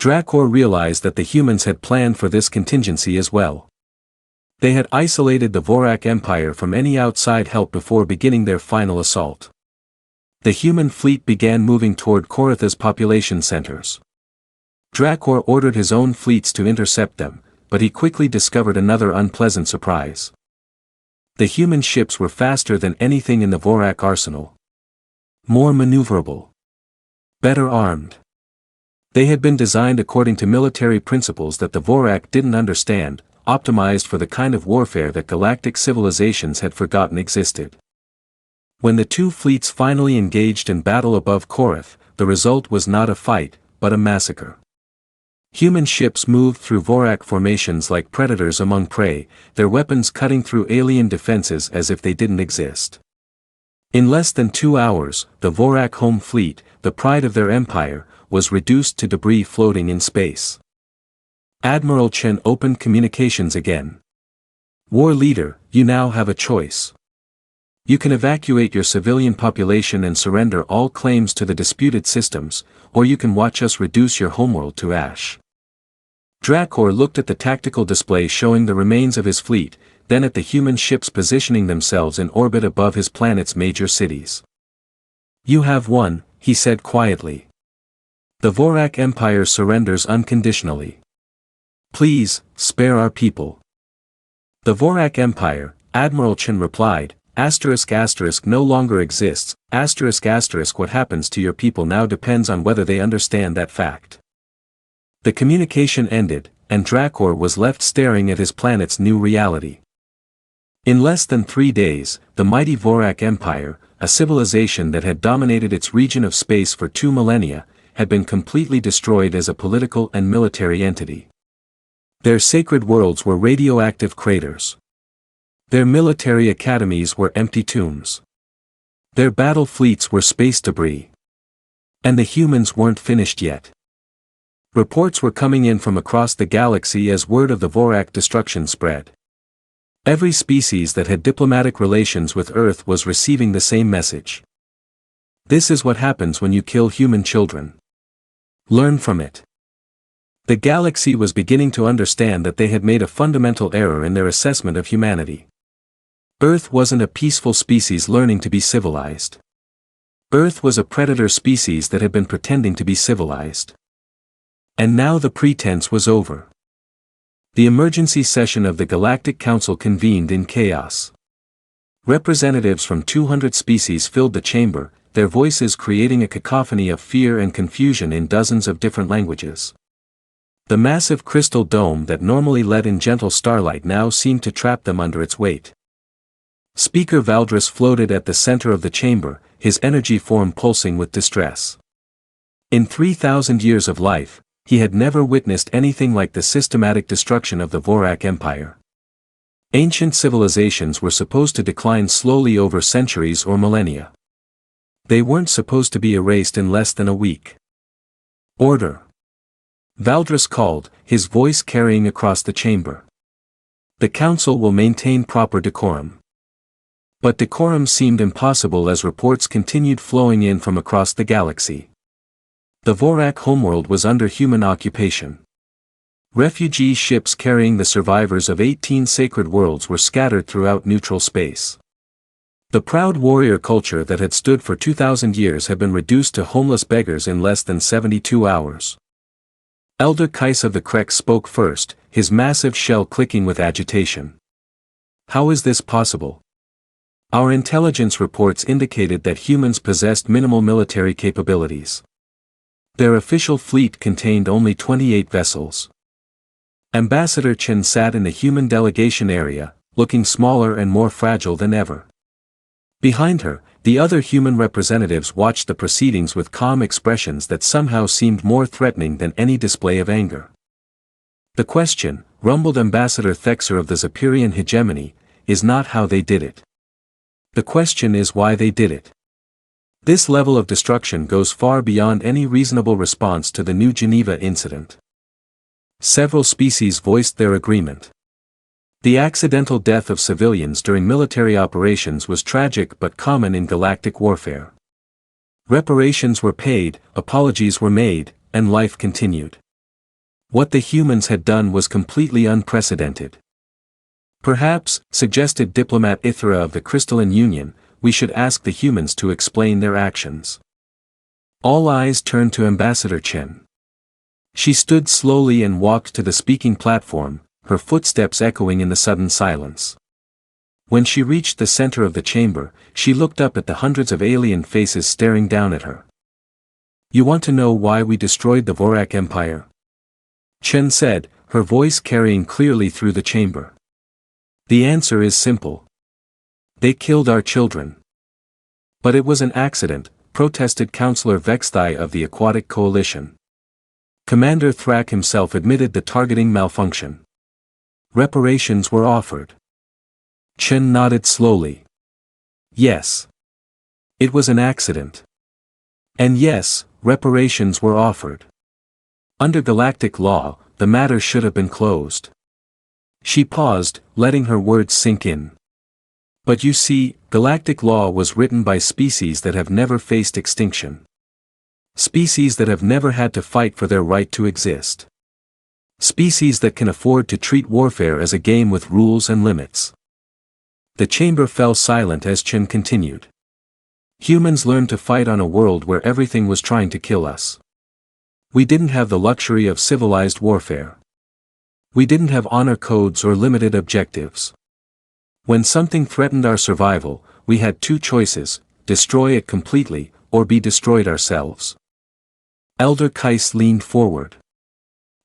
Dracor realized that the humans had planned for this contingency as well. They had isolated the Vorac Empire from any outside help before beginning their final assault. The human fleet began moving toward Koritha's population centers. Dracor ordered his own fleets to intercept them, but he quickly discovered another unpleasant surprise. The human ships were faster than anything in the Vorac arsenal. More maneuverable. Better armed. They had been designed according to military principles that the Vorac didn't understand, optimized for the kind of warfare that galactic civilizations had forgotten existed. When the two fleets finally engaged in battle above Korith, the result was not a fight, but a massacre. Human ships moved through Vorac formations like predators among prey, their weapons cutting through alien defenses as if they didn't exist. In less than 2 hours, the Vorac home fleet, the pride of their empire, was reduced to debris floating in space. Admiral Chen opened communications again. War leader, you now have a choice. You can evacuate your civilian population and surrender all claims to the disputed systems, or you can watch us reduce your homeworld to ash. Dracor looked at the tactical display showing the remains of his fleet, then at the human ships positioning themselves in orbit above his planet's major cities. You have won, he said quietly. The Vorac Empire surrenders unconditionally. Please, spare our people. The Vorac Empire, Admiral Chen replied, *** no longer exists, *** what happens to your people now depends on whether they understand that fact. The communication ended, and Dracor was left staring at his planet's new reality. In less than 3 days, the mighty Vorac Empire, a civilization that had dominated its region of space for 2 millennia, had been completely destroyed as a political and military entity. Their sacred worlds were radioactive craters. Their military academies were empty tombs. Their battle fleets were space debris. And the humans weren't finished yet. Reports were coming in from across the galaxy as word of the Vorac destruction spread. Every species that had diplomatic relations with Earth was receiving the same message. This is what happens when you kill human children. Learn from it. The galaxy was beginning to understand that they had made a fundamental error in their assessment of humanity. Earth wasn't a peaceful species learning to be civilized. Earth was a predator species that had been pretending to be civilized. And now the pretense was over. The emergency session of the Galactic Council convened in chaos. Representatives from 200 species filled the chamber, their voices creating a cacophony of fear and confusion in dozens of different languages. The massive crystal dome that normally let in gentle starlight now seemed to trap them under its weight. Speaker Valdris floated at the center of the chamber, his energy form pulsing with distress. In 3,000 years of life, he had never witnessed anything like the systematic destruction of the Vorac Empire. Ancient civilizations were supposed to decline slowly over centuries or millennia. They weren't supposed to be erased in less than a week. Order! Valdris called, his voice carrying across the chamber. The council will maintain proper decorum. But decorum seemed impossible as reports continued flowing in from across the galaxy. The Vorac homeworld was under human occupation. Refugee ships carrying the survivors of 18 sacred worlds were scattered throughout neutral space. The proud warrior culture that had stood for 2,000 years had been reduced to homeless beggars in less than 72 hours. Elder Kais of the Krek spoke first, his massive shell clicking with agitation. How is this possible? Our intelligence reports indicated that humans possessed minimal military capabilities. Their official fleet contained only 28 vessels. Ambassador Chen sat in the human delegation area, looking smaller and more fragile than ever. Behind her, the other human representatives watched the proceedings with calm expressions that somehow seemed more threatening than any display of anger. The question, rumbled Ambassador Thexer of the Zephyrian hegemony, is not how they did it. The question is why they did it. This level of destruction goes far beyond any reasonable response to the New Geneva incident. Several species voiced their agreement. The accidental death of civilians during military operations was tragic but common in galactic warfare. Reparations were paid, apologies were made, and life continued. What the humans had done was completely unprecedented. Perhaps, suggested diplomat Ithra of the Crystalline Union, we should ask the humans to explain their actions. All eyes turned to Ambassador Chen. She stood slowly and walked to the speaking platform, her footsteps echoing in the sudden silence. When she reached the center of the chamber, she looked up at the hundreds of alien faces staring down at her. "You want to know why we destroyed the Vorac Empire?" Chen said, her voice carrying clearly through the chamber. "The answer is simple. They killed our children." "But it was an accident," protested Counselor Vexthai of the Aquatic Coalition. Commander Thrak himself admitted the targeting malfunction. Reparations were offered. Chen nodded slowly. Yes. It was an accident. And yes, reparations were offered. Under galactic law, the matter should have been closed. She paused, letting her words sink in. But you see, galactic law was written by species that have never faced extinction. Species that have never had to fight for their right to exist. Species that can afford to treat warfare as a game with rules and limits. The chamber fell silent as Chen continued. Humans learned to fight on a world where everything was trying to kill us. We didn't have the luxury of civilized warfare. We didn't have honor codes or limited objectives. When something threatened our survival, we had two choices: destroy it completely, or be destroyed ourselves. Elder Kais leaned forward.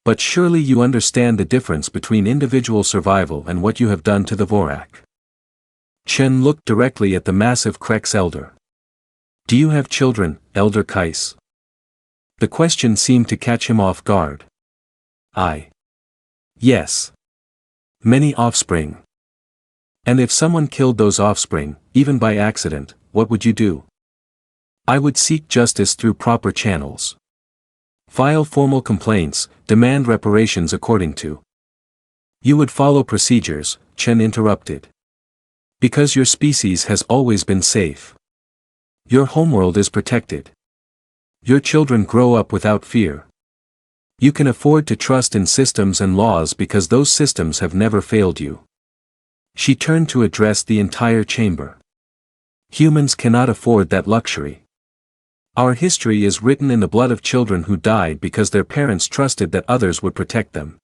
But surely you understand the difference between individual survival and what you have done to the Vorac. Chen looked directly at the massive Krex Elder. Do you have children, Elder Kais? The question seemed to catch him off guard. Yes. Many offspring. And if someone killed those offspring, even by accident, what would you do? I would seek justice through proper channels. File formal complaints, demand reparations according to. You would follow procedures, Chen interrupted. Because your species has always been safe. Your homeworld is protected. Your children grow up without fear. You can afford to trust in systems and laws because those systems have never failed you. She turned to address the entire chamber. Humans cannot afford that luxury. Our history is written in the blood of children who died because their parents trusted that others would protect them.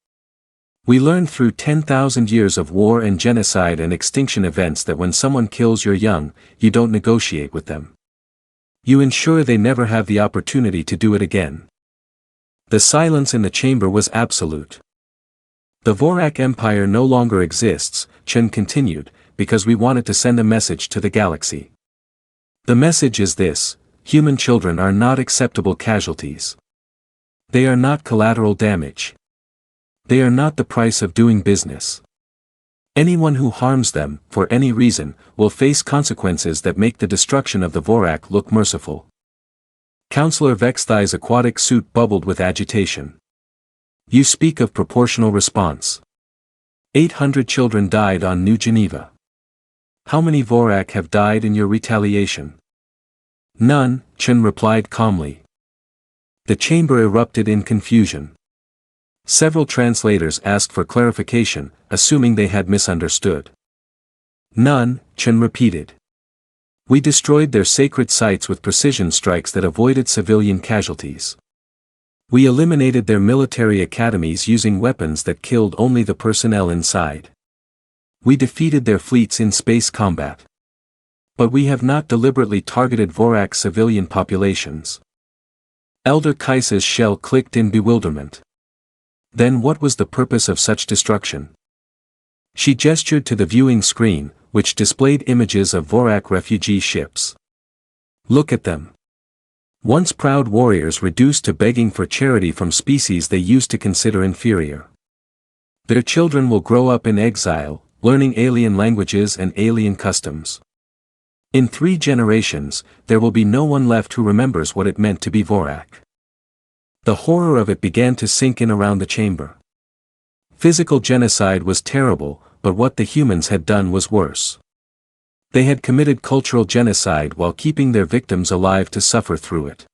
We learned through 10,000 years of war and genocide and extinction events that when someone kills your young, you don't negotiate with them. You ensure they never have the opportunity to do it again. The silence in the chamber was absolute. The Vorac Empire no longer exists, Chen continued, because we wanted to send a message to the galaxy. The message is this: human children are not acceptable casualties. They are not collateral damage. They are not the price of doing business. Anyone who harms them, for any reason, will face consequences that make the destruction of the Vorac look merciful. Counselor Vexthai's aquatic suit bubbled with agitation. You speak of proportional response. 800 children died on New Geneva. How many Vorac have died in your retaliation? None, Chen replied calmly. The chamber erupted in confusion. Several translators asked for clarification, assuming they had misunderstood. None, Chen repeated. We destroyed their sacred sites with precision strikes that avoided civilian casualties. We eliminated their military academies using weapons that killed only the personnel inside. We defeated their fleets in space combat. But we have not deliberately targeted Vorac civilian populations. Elder Kais's shell clicked in bewilderment. Then what was the purpose of such destruction? She gestured to the viewing screen, which displayed images of Vorac refugee ships. Look at them. Once proud warriors reduced to begging for charity from species they used to consider inferior. Their children will grow up in exile, learning alien languages and alien customs. In 3 generations, there will be no one left who remembers what it meant to be Vorac. The horror of it began to sink in around the chamber. Physical genocide was terrible, but what the humans had done was worse. They had committed cultural genocide while keeping their victims alive to suffer through it.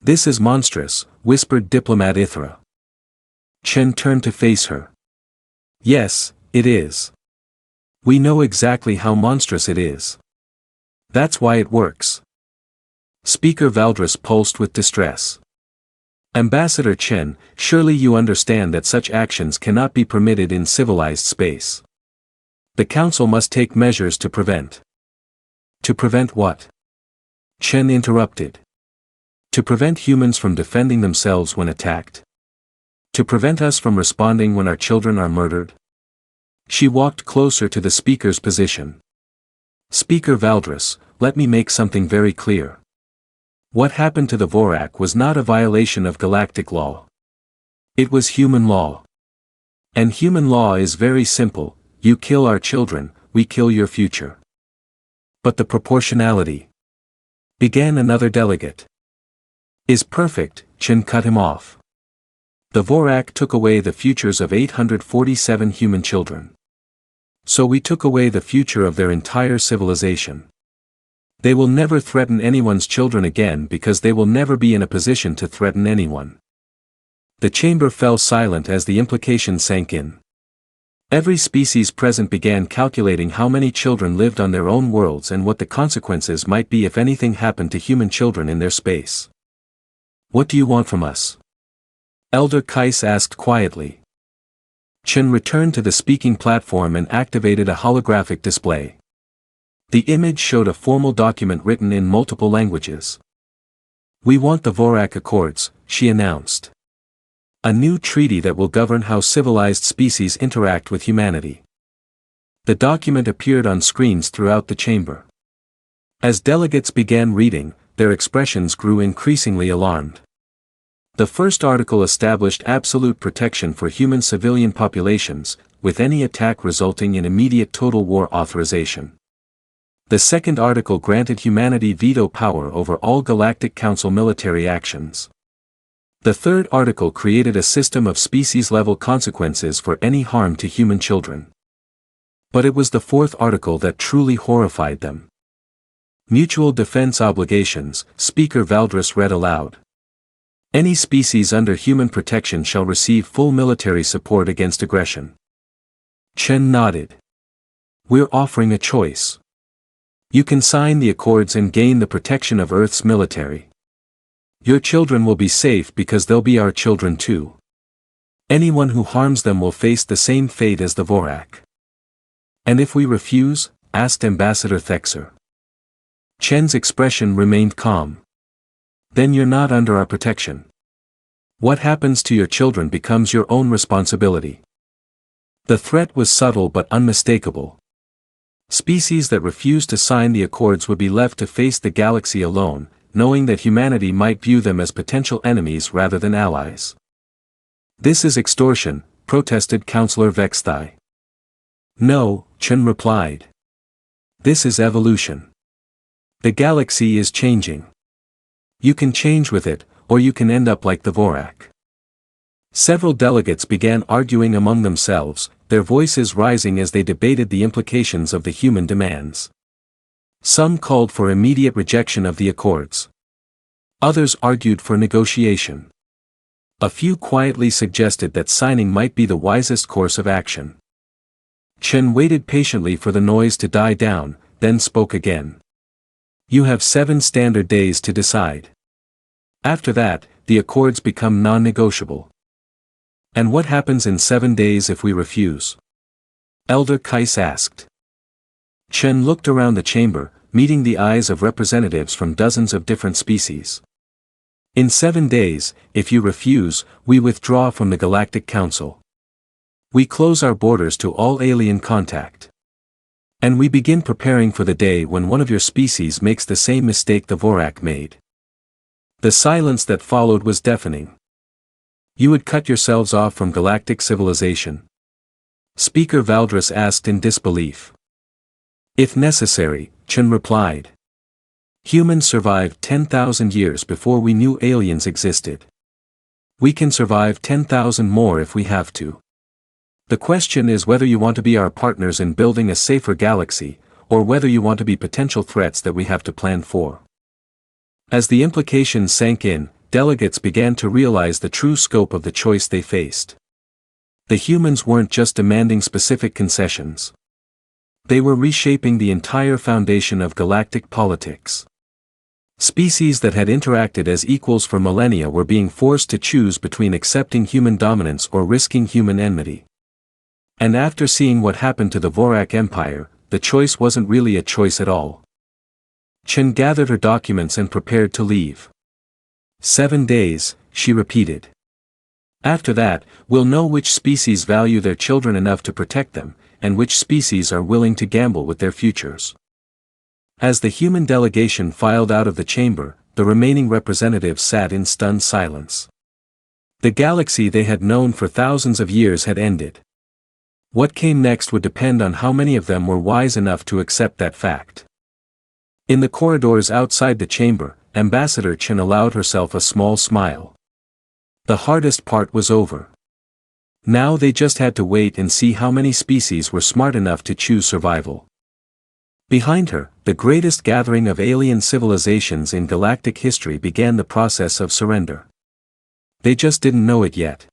"This is monstrous," whispered diplomat Ithra. Chen turned to face her. "Yes, it is. We know exactly how monstrous it is. That's why it works." Speaker Valdris pulsed with distress. "Ambassador Chen, surely you understand that such actions cannot be permitted in civilized space. The Council must take measures to prevent." "To prevent what?" Chen interrupted. "To prevent humans from defending themselves when attacked. To prevent us from responding when our children are murdered." She walked closer to the speaker's position. "Speaker Valdris, let me make something very clear. What happened to the Vorac was not a violation of galactic law. It was human law. And human law is very simple: you kill our children, we kill your future." "But the proportionality," began another delegate. "Is perfect," Chen cut him off. "The Vorac took away the futures of 847 human children. So we took away the future of their entire civilization. They will never threaten anyone's children again because they will never be in a position to threaten anyone." The chamber fell silent as the implication sank in. Every species present began calculating how many children lived on their own worlds and what the consequences might be if anything happened to human children in their space. "What do you want from us?" Elder Kais asked quietly. Chen returned to the speaking platform and activated a holographic display. The image showed a formal document written in multiple languages. "We want the Vorac Accords," she announced. "A new treaty that will govern how civilized species interact with humanity." The document appeared on screens throughout the chamber. As delegates began reading, their expressions grew increasingly alarmed. The first article established absolute protection for human civilian populations, with any attack resulting in immediate total war authorization. The second article granted humanity veto power over all Galactic Council military actions. The third article created a system of species-level consequences for any harm to human children. But it was the fourth article that truly horrified them. "Mutual defense obligations," Speaker Valdris read aloud. "Any species under human protection shall receive full military support against aggression." Chen nodded. "We're offering a choice. You can sign the accords and gain the protection of Earth's military. Your children will be safe because they'll be our children too. Anyone who harms them will face the same fate as the Vorac." "And if we refuse?" asked Ambassador Thexer. Chen's expression remained calm. "Then you're not under our protection. What happens to your children becomes your own responsibility." The threat was subtle but unmistakable. Species that refused to sign the accords would be left to face the galaxy alone, knowing that humanity might view them as potential enemies rather than allies. "This is extortion," protested Councillor Vexthai. "No," Chen replied. "This is evolution. The galaxy is changing. You can change with it, or you can end up like the Vorac." Several delegates began arguing among themselves, their voices rising as they debated the implications of the human demands. Some called for immediate rejection of the accords. Others argued for negotiation. A few quietly suggested that signing might be the wisest course of action. Chen waited patiently for the noise to die down, then spoke again. "You have 7 standard days to decide. After that, the accords become non-negotiable." "And what happens in 7 days if we refuse?" Elder Kais asked. Chen looked around the chamber, meeting the eyes of representatives from dozens of different species. "In 7 days, if you refuse, we withdraw from the Galactic Council. We close our borders to all alien contact. And we begin preparing for the day when one of your species makes the same mistake the Vorac made. The silence that followed was deafening. You would cut yourselves off from galactic civilization? Speaker Valdris asked in disbelief. If necessary, Chen replied. Humans survived 10,000 years before we knew aliens existed. We can survive 10,000 more if we have to. The question is whether you want to be our partners in building a safer galaxy, or whether you want to be potential threats that we have to plan for. As the implications sank in, delegates began to realize the true scope of the choice they faced. The humans weren't just demanding specific concessions. They were reshaping the entire foundation of galactic politics. Species that had interacted as equals for millennia were being forced to choose between accepting human dominance or risking human enmity. And after seeing what happened to the Vorac Empire, the choice wasn't really a choice at all. Chen gathered her documents and prepared to leave. 7 days, she repeated. After that, we'll know which species value their children enough to protect them, and which species are willing to gamble with their futures. As the human delegation filed out of the chamber, the remaining representatives sat in stunned silence. The galaxy they had known for thousands of years had ended. What came next would depend on how many of them were wise enough to accept that fact. In the corridors outside the chamber, Ambassador Chen allowed herself a small smile. The hardest part was over. Now they just had to wait and see how many species were smart enough to choose survival. Behind her, the greatest gathering of alien civilizations in galactic history began the process of surrender. They just didn't know it yet.